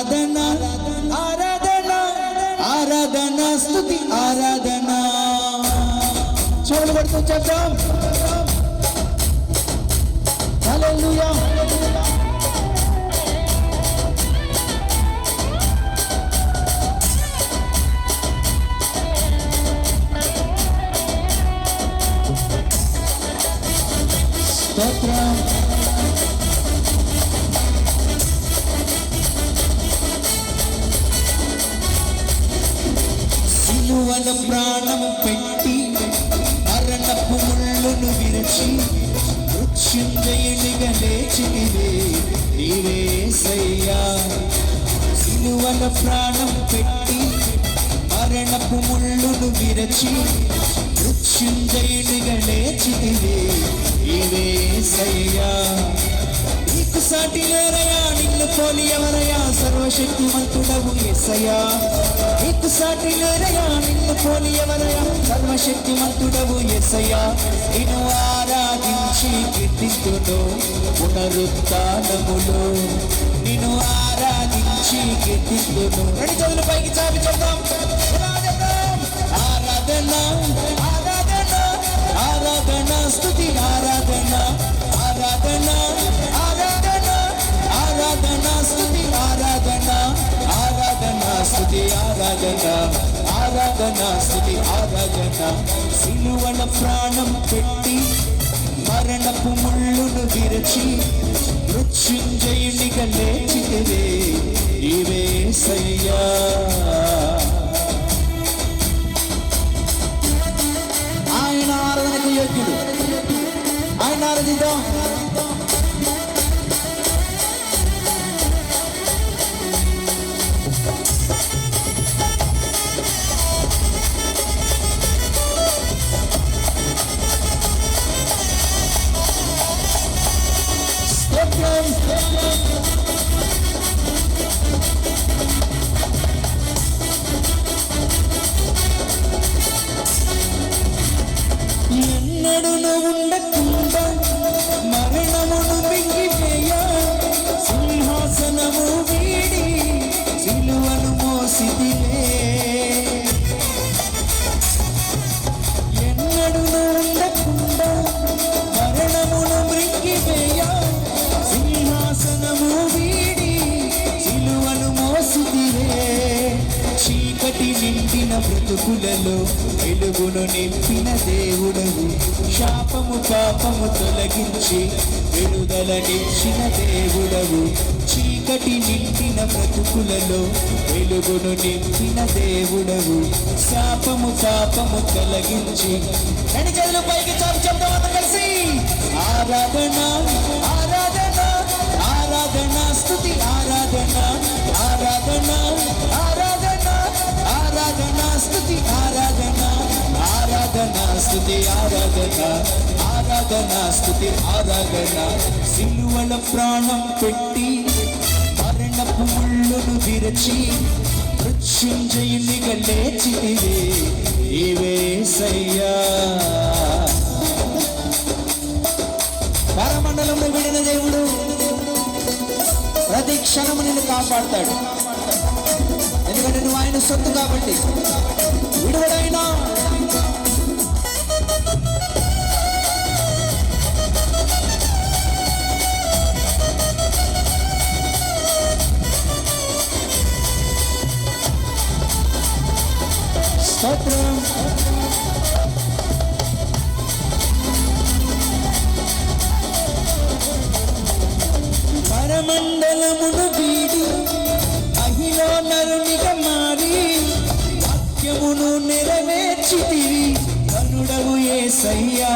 ఆరాధన ఆరాధన ఆరాధన స్తుతి ఆరాధన. చెవులు పడుతూ చెప్తాం హల్లెలూయా. స్తోత్రం. సిలువన ప్రాణం పెట్టి మరణపు ముళ్ళును విరచి మృత్యుంజయునిగా లేచితివే నీవే యేసయ్యా. సిలువన ప్రాణం పెట్టి మరణపు ముళ్ళును విరచి మృత్యుంజయునిగా లేచితివే నీవే యేసయ్యా. నీకు సాటి లేరయ్యా, నిన్ను పోలి ఎవరయ్యా, సర్వశక్తిమంతుడవు యేసయ్యా. నీకు సాటి లేరయ్యా, నిన్ను పోలి ఎవరయ్యా, సర్వశక్తిమంతుడవు యేసయ్యా. నిన్ను ఆరాధించి కీర్తింతును పునరుత్థానములో, నిన్ను ఆరాధించి కీర్తింతును. రెండు చేతులు పైకి చాపి చెప్తాం ఆరాధన ఆరాధన ఆరాధన స్తుతి ఆరాధన ఆరాధన ఆరాధన ఆరాధన స్తుతి ఆరాధన ఆరాధన స్తుతి ఆరాధన ఆరాధన స్తుతి ఆరాధన. సిలువన ప్రాణం పెట్టి మరణపు ముళ్ళును విరచి మృత్యుంజయునిగా లేచితివే నీవే యేసయ్యా. ఆయన ఆరాధనకు యోగ్యుడు, ఆయన ఆరాధిద్దాం. ఎన్నడును ఉండకుండా మరణమును మింగివేయ సింహాసనము వీడి సిలువను మోసితివే. ఎన్నడును ఉండకుండా మరణమును మింగివేయ సింహాసనము వీడి సిలువను మోసితివే. చీకటి నిండిన బ్రతుకులలో వెలుగును నింపిన దేవుడవు, శాపము పాపము తొలగించి విడుదలనిచ్చిన దేవుడవు. చీకటి నిండిన బ్రతుకులలో వెలుగును నింపిన దేవుడవు, శాపము పాపము తొలగించి. రెండు చేతులు పైకి చాపి చెప్తాం అందరం కలిసి ఆరాధన ఆరాధన ఆరాధన స్తుతి ఆరాధన ఆరాధన ఆరాధన ఆరాధన స్తుతి ఆరాధన ఆరాధన స్తుతి ఆరాధన ఆరాధన స్తుతి ఆరాధన. సిలువల ప్రాణం పెట్టి మరణపు ముళ్ళును విరచి మృత్యుంజయునిగా లేచితివే నీవే యేసయ్యా. పరమండలంలో విడిన దేవుడు ప్రతి క్షణము నిన్ను కాపాడతాడు, ఎందుకంటే నువ్వు ఆయన సొత్తు కాబట్టి. విడువడైనా స్తోత్రం. పరమండలమును వీడి మహిలో నరునిగా మారి వాక్యమును నెరవేర్చితివి కనుడవు యేసయ్యా.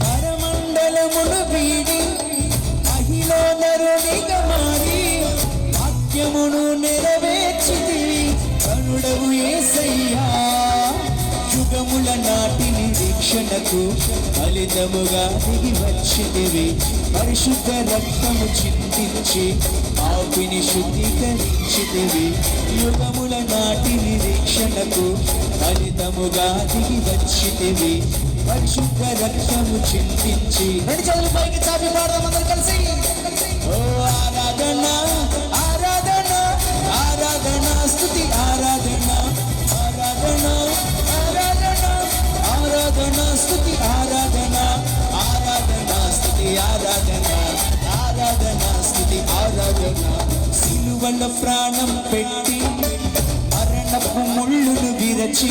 పరమండలమును వీడి మహిలో నరునిగా మారి వాక్యమును నెరవేర్చితివి కనుడవు యేసయ్యా. యుగముల నాటి నిరీక్షణకు ఫలితముగా దిగి వచ్చితివి, పరిశుద్ధ రక్తము చిందించి పాపిని శుద్ధీకరించితివి. యుగముల నాటి నిరీక్షణకు ఫలితముగా దిగి వచ్చితివి, పరిశుద్ధ రక్తము చిందించి. రెండు చేతులు పైకి చాపి పాడదాం అందరం కలిసి సిలువల ప్రాణం పెట్టి మరణపు ముళ్ళును విరచి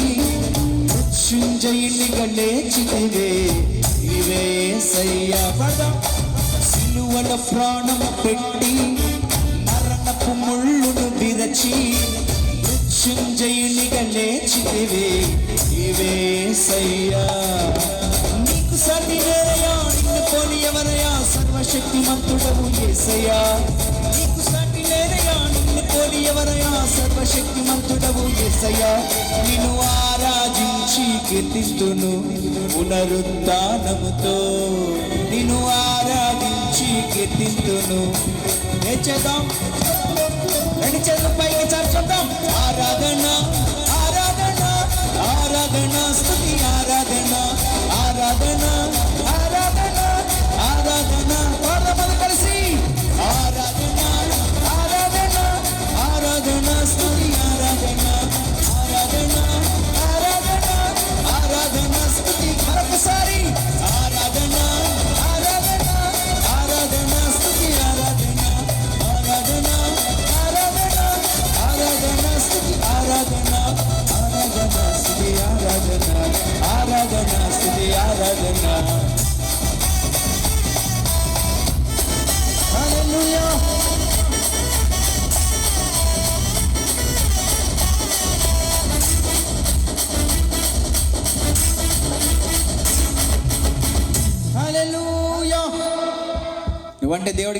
మృత్యుంజయునిగా లేచితివే ఇవే యేసయ్యా. సిలువల ప్రాణం పెట్టి మరణపు ముళ్ళును విరచి మృత్యుంజయునిగా లేచితివే ఇవే యేసయ్యా. నీకు సాటి లేరయ్యా, నిన్ను పోలి ఎవరయ్యా, సర్వశక్తిమంతుడవు యేసయ్యా. నీకు సాటి లేరయ్యా, నిన్ను పోలి ఎవరయ్యా, సర్వశక్తిమంతుడవు యేసయ్యా. నిన్ను ఆరాధించి కీర్తిస్తును పునరుత్థానముతో, నిన్ను ఆరాధించి కీర్తిస్తును. ఏం చేద్దాం? రెండు చేతుల పైకి చాచుదాం. ఆరాధన ఆరాధన ఆరాధన స్తుతి ఆరాధన ఆరాధన ఆరాధన ఆరాధన పాడదాం కలిసి. ఆరాధన ఆరాధన ఆరాధన స్తుతి ఆరాధన ఆరాధన ఆరాధన ఆరాధన స్తుతి. మరొకసారి ఆరాధన ఆరాధన ఆరాధన స్తుతి ఆరాధన ఆరాధన ఆరాధన ఆరాధన స్తుతి ఆరాధన ఆరాధన స్తుతి ఆరాధన ఆరాధన స్తుతి ఆరాధన. హల్లెలూయా. హల్లెలూయా. నువ్వంటే దేవుడికి